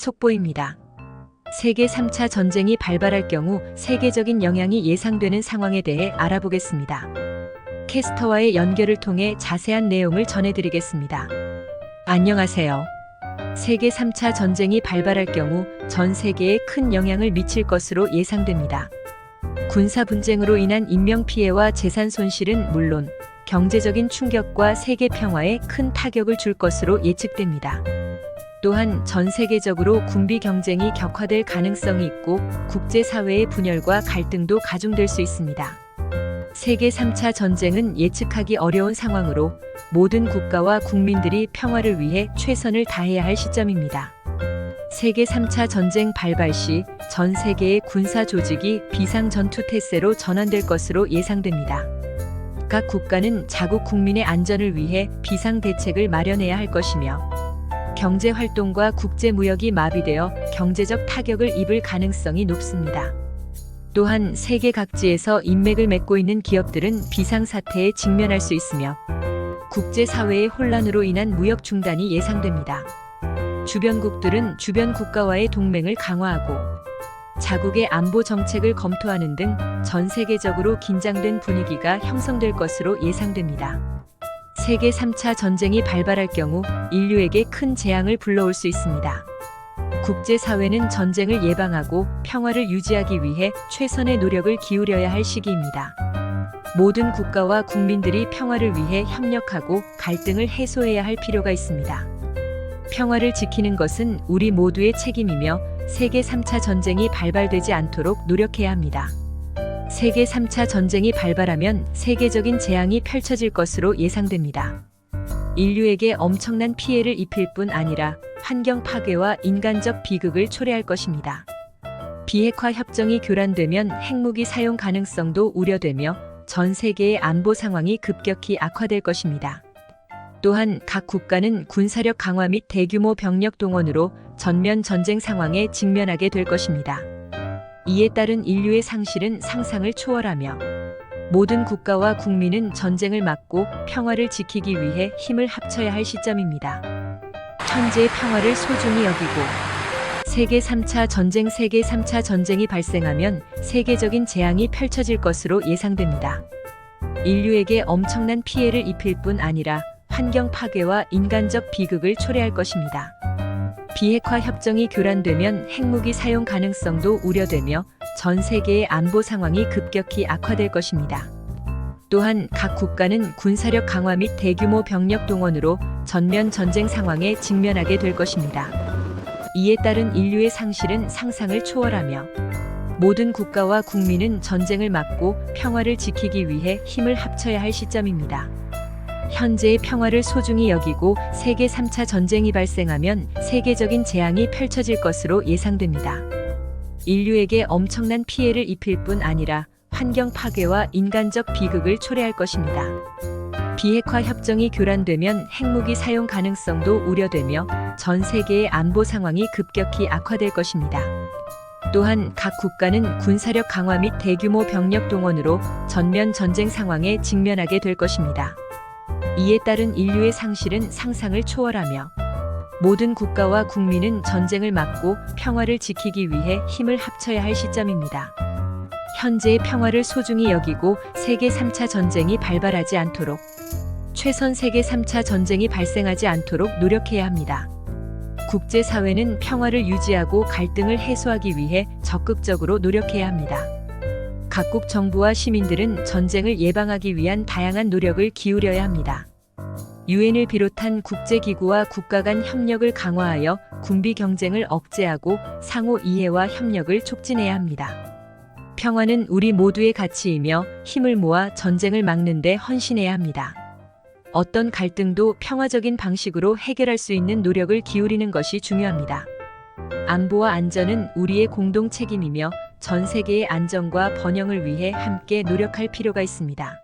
속보입니다. 세계 3차 전쟁이 발발할 경우 세계적인 영향이 예상되는 상황에 대해 알아보겠습니다. 캐스터와의 연결을 통해 자세한 내용을 전해드리겠습니다. 안녕하세요. 세계 3차 전쟁이 발발할 경우 전 세계에 큰 영향을 미칠 것으로 예상됩니다. 군사 분쟁으로 인한 인명피해와 재산 손실은 물론 경제적인 충격과 세계 평화에 큰 타격을 줄 것으로 예측됩니다. 또한 전 세계적으로 군비 경쟁이 격화될 가능성이 있고 국제사회의 분열과 갈등도 가중될 수 있습니다. 세계 3차 전쟁은 예측하기 어려운 상황으로 모든 국가와 국민들이 평화를 위해 최선을 다해야 할 시점입니다. 세계 3차 전쟁 발발 시 전 세계의 군사 조직이 비상전투태세로 전환될 것으로 예상됩니다. 각 국가는 자국 국민의 안전을 위해 비상대책을 마련해야 할 것이며 경제 활동과 국제 무역이 마비되어 경제적 타격을 입을 가능성이 높습니다. 또한 세계 각지에서 인맥을 맺고 있는 기업들은 비상사태에 직면할 수 있으며 국제사회의 혼란으로 인한 무역 중단이 예상됩니다. 주변국들은 주변 국가와의 동맹을 강화하고 자국의 안보 정책을 검토하는 등 전 세계적으로 긴장된 분위기가 형성될 것으로 예상됩니다. 세계 3차 전쟁이 발발할 경우 인류에게 큰 재앙을 불러올 수 있습니다. 국제사회는 전쟁을 예방하고 평화를 유지하기 위해 최선의 노력을 기울여야 할 시기입니다. 모든 국가와 국민들이 평화를 위해 협력하고 갈등을 해소해야 할 필요가 있습니다. 평화를 지키는 것은 우리 모두의 책임이며 세계 3차 전쟁이 발발되지 않도록 노력해야 합니다. 세계 3차 전쟁이 발발하면 세계적인 재앙이 펼쳐질 것으로 예상됩니다. 인류에게 엄청난 피해를 입힐 뿐 아니라 환경 파괴와 인간적 비극을 초래할 것입니다. 비핵화 협정이 교란되면 핵무기 사용 가능성도 우려되며 전 세계의 안보 상황이 급격히 악화될 것입니다. 또한 각 국가는 군사력 강화 및 대규모 병력 동원으로 전면 전쟁 상황에 직면하게 될 것입니다. 이에 따른 인류의 상실은 상상을 초월하며 모든 국가와 국민은 전쟁을 막고 평화를 지키기 위해 힘을 합쳐야 할 시점입니다. 현재의 평화를 소중히 여기고 세계 3차 전쟁이 발생하면 세계적인 재앙이 펼쳐질 것으로 예상됩니다. 인류에게 엄청난 피해를 입힐 뿐 아니라 환경 파괴와 인간적 비극을 초래할 것입니다. 비핵화 협정이 교란되면 핵무기 사용 가능성도 우려되며 전 세계의 안보 상황이 급격히 악화될 것입니다. 또한 각 국가는 군사력 강화 및 대규모 병력 동원으로 전면 전쟁 상황에 직면하게 될 것입니다. 이에 따른 인류의 상실은 상상을 초월하며 모든 국가와 국민은 전쟁을 막고 평화를 지키기 위해 힘을 합쳐야 할 시점입니다. 현재의 평화를 소중히 여기고 세계 3차 전쟁이 발생하면 세계적인 재앙이 펼쳐질 것으로 예상됩니다. 인류에게 엄청난 피해를 입힐 뿐 아니라 환경 파괴와 인간적 비극을 초래할 것입니다. 비핵화 협정이 교란되면 핵무기 사용 가능성도 우려되며 전 세계의 안보 상황이 급격히 악화될 것입니다. 또한 각 국가는 군사력 강화 및 대규모 병력 동원으로 전면 전쟁 상황에 직면하게 될 것입니다. 이에 따른 인류의 상실은 상상을 초월하며 모든 국가와 국민은 전쟁을 막고 평화를 지키기 위해 힘을 합쳐야 할 시점입니다. 현재의 평화를 소중히 여기고 세계 3차 전쟁이 발발하지 않도록 세계 3차 전쟁이 발생하지 않도록 노력해야 합니다. 국제사회는 평화를 유지하고 갈등을 해소하기 위해 적극적으로 노력해야 합니다. 각국 정부와 시민들은 전쟁을 예방하기 위한 다양한 노력을 기울여야 합니다. 유엔을 비롯한 국제기구와 국가 간 협력을 강화하여 군비 경쟁을 억제하고 상호 이해와 협력을 촉진해야 합니다. 평화는 우리 모두의 가치이며 힘을 모아 전쟁을 막는 데 헌신해야 합니다. 어떤 갈등도 평화적인 방식으로 해결할 수 있는 노력을 기울이는 것이 중요합니다. 안보와 안전은 우리의 공동 책임이며 전 세계의 안정과 번영을 위해 함께 노력할 필요가 있습니다.